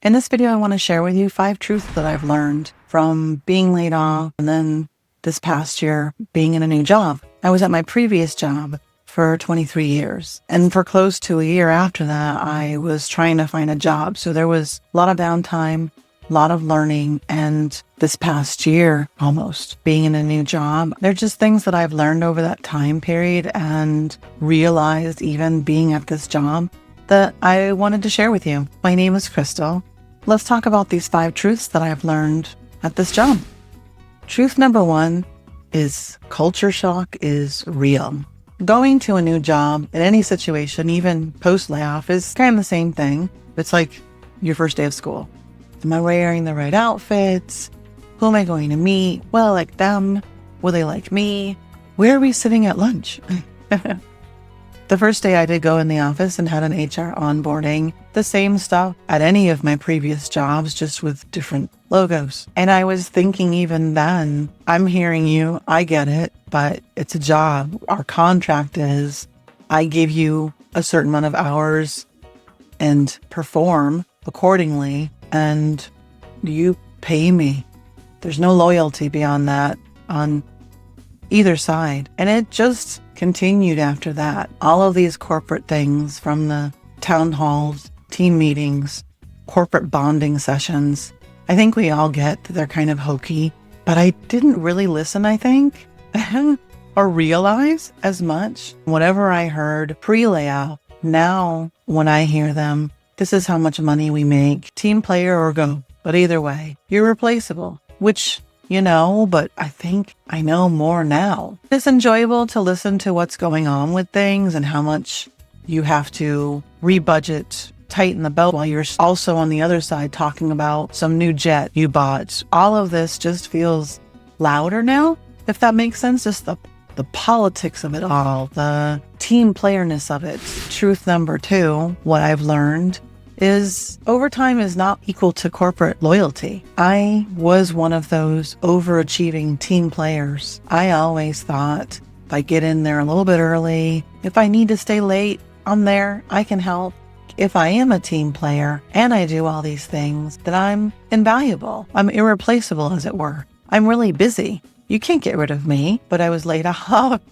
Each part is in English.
In this video, I want to share with you 5 truths that I've learned from being laid off and then this past year being in a new job. I was at my previous job for 23 years. And for close to a year after that, I was trying to find a job. So there was a lot of downtime, a lot of learning. And this past year, almost being in a new job, they're just things that I've learned over that time period and realized even being at this job that I wanted to share with you. My name is Kristol. Let's talk about these 5 truths that I've learned at this job. Truth number 1 is culture shock is real. Going to a new job in any situation, even post-layoff, is kind of the same thing. It's like your first day of school. Am I wearing the right outfits? Who am I going to meet? Will I like them? Will they like me? Where are we sitting at lunch? The first day I did go in the office and had an HR onboarding, the same stuff at any of my previous jobs, just with different logos. And I was thinking even then, I'm hearing you, I get it, but it's a job. Our contract is, I give you a certain amount of hours and perform accordingly, and you pay me. There's no loyalty beyond that on either side. And it just continued after that. All of these corporate things, from the town halls, team meetings, corporate bonding sessions, I think we all get that they're kind of hokey, but I didn't really listen, I think, or realize as much. Whatever I heard pre-layoff, now when I hear them, this is how much money we make, team player or go. But either way, you're replaceable, which you know, but I think I know more now. It's enjoyable to listen to what's going on with things and how much you have to rebudget, tighten the belt, while you're also on the other side talking about some new jet you bought. All of this just feels louder now, if that makes sense. Just the politics of it all, the team playerness of it. Truth number 2, what I've learned is overtime is not equal to corporate loyalty. I was one of those overachieving team players. I always thought if I get in there a little bit early, if I need to stay late, I'm there, I can help. If I am a team player and I do all these things, then I'm invaluable. I'm irreplaceable, as it were. I'm really busy. You can't get rid of me, but I was laid off.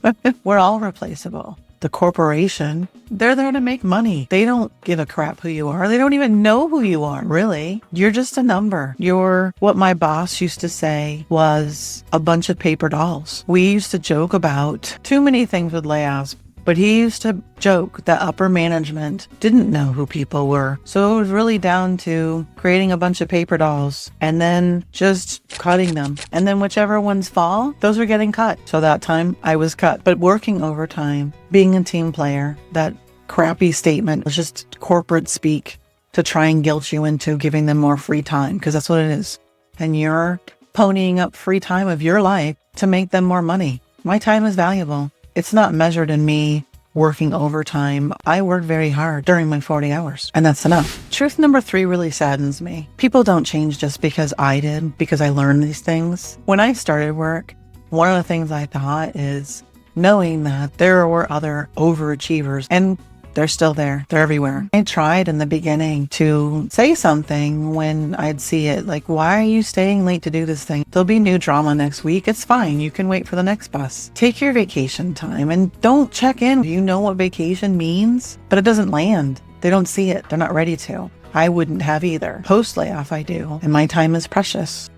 We're all replaceable. The corporation, they're there to make money. They don't give a crap who you are. They don't even know who you are, really. You're just a number. You're what my boss used to say was a bunch of paper dolls. We used to joke about too many things with layoffs, but he used to joke that upper management didn't know who people were. So it was really down to creating a bunch of paper dolls and then just cutting them. And then whichever ones fall, those were getting cut. So that time I was cut. But working overtime, being a team player, that crappy statement was just corporate speak to try and guilt you into giving them more free time, because that's what it is. And you're ponying up free time of your life to make them more money. My time is valuable. It's not measured in me working overtime. I work very hard during my 40 hours, and that's enough. Truth number 3 really saddens me. People don't change just because I did, because I learned these things. When I started work, one of the things I thought is knowing that there were other overachievers, and they're still there. They're everywhere. I tried in the beginning to say something when I'd see it, like, why are you staying late to do this thing? There'll be new drama next week. It's fine. You can wait for the next bus. Take your vacation time and don't check in. You know what vacation means, but it doesn't land. They don't see it. They're not ready to. I wouldn't have either. Post-layoff, I do, and my time is precious.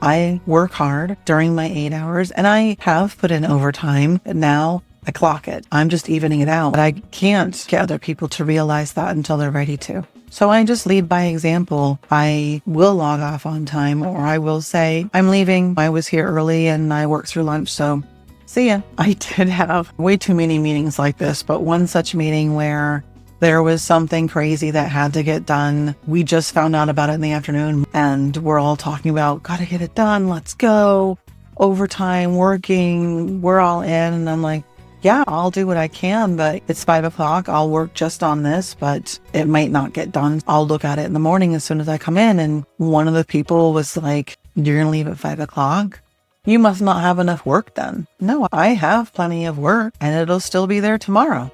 I work hard during my 8 hours, and I have put in overtime, and now I clock it. I'm just evening it out. But I can't get other people to realize that until they're ready to. So I just lead by example. I will log off on time, or I will say, I'm leaving. I was here early and I worked through lunch, so see ya. I did have way too many meetings like this, but one such meeting where there was something crazy that had to get done. We just found out about it in the afternoon, and we're all talking about, gotta get it done. Let's go. Overtime, working, we're all in. And I'm like, yeah, I'll do what I can, but it's 5 o'clock. I'll work just on this, but it might not get done. I'll look at it in the morning as soon as I come in. And one of the people was like, you're going to leave at 5 o'clock? You must not have enough work then. No, I have plenty of work and it'll still be there tomorrow.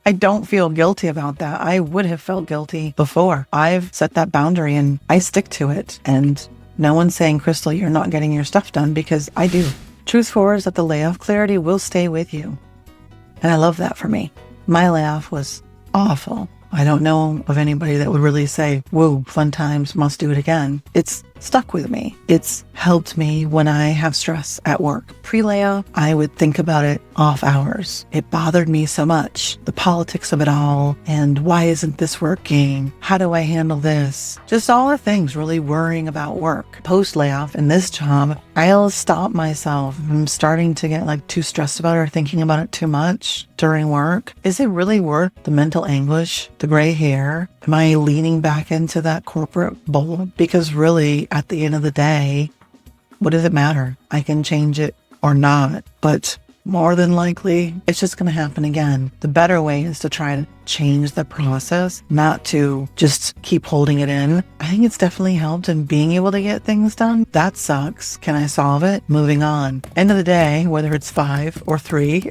I don't feel guilty about that. I would have felt guilty before. I've set that boundary and I stick to it. And no one's saying, Kristol, you're not getting your stuff done, because I do. Truth 4 is that the layoff clarity will stay with you. And I love that for me. My layoff was awful. I don't know of anybody that would really say, whoa, fun times, must do it again. It's stuck with me. It's helped me when I have stress at work. Pre-layoff, I would think about it off hours. It bothered me so much, the politics of it all, and why isn't this working? How do I handle this? Just all the things, really worrying about work. Post-layoff in this job, I'll stop myself from starting to get too stressed about it or thinking about it too much during work. Is it really worth the mental anguish, the gray hair? Am I leaning back into that corporate bowl? Because really, at the end of the day, what does it matter? I can change it or not, but more than likely, it's just going to happen again. The better way is to try to change the process, not to just keep holding it in. I think it's definitely helped in being able to get things done. That sucks. Can I solve it? Moving on. End of the day, whether it's 5 or 3,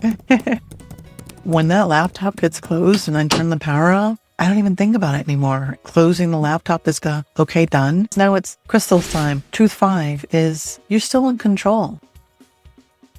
when that laptop gets closed and I turn the power off, I don't even think about it anymore. Closing the laptop is okay, done. Now it's Kristol's time. Truth 5 is you're still in control.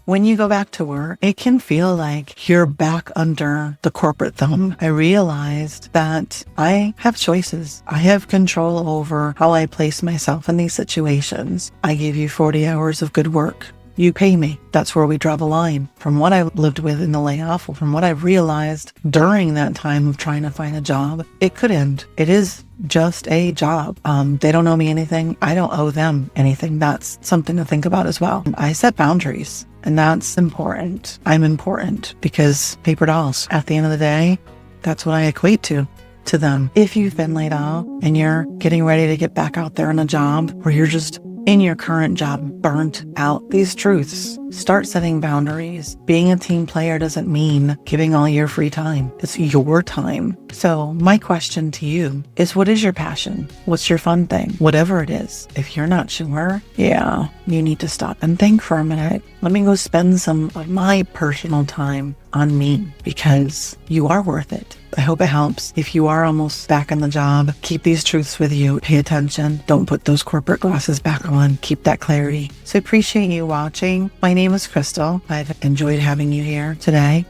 When you go back to work, it can feel like you're back under the corporate thumb. I realized that I have choices. I have control over how I place myself in these situations. I give you 40 hours of good work. You pay me. That's where we draw the line. From what I lived with in the layoff, or from what I've realized during that time of trying to find a job, it could end. It is just a job. They don't owe me anything. I don't owe them anything. That's something to think about as well. I set boundaries, and that's important. I'm important because paper dolls, at the end of the day, that's what I equate to them. If you've been laid off and you're getting ready to get back out there in a job where you're just in your current job, burnt out, these truths, start setting boundaries. Being a team player doesn't mean giving all your free time. It's your time. So my question to you is, what is your passion? What's your fun thing? Whatever it is, if you're not sure, you need to stop and think for a minute. Let me go spend some of my personal time on me, because you are worth it. I hope it helps. If you are almost back in the job, keep these truths with you. Pay attention. Don't put those corporate glasses back on. Keep that clarity. So appreciate you watching. My name is Kristol. I've enjoyed having you here today.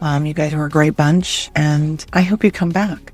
You guys are a great bunch, and I hope you come back.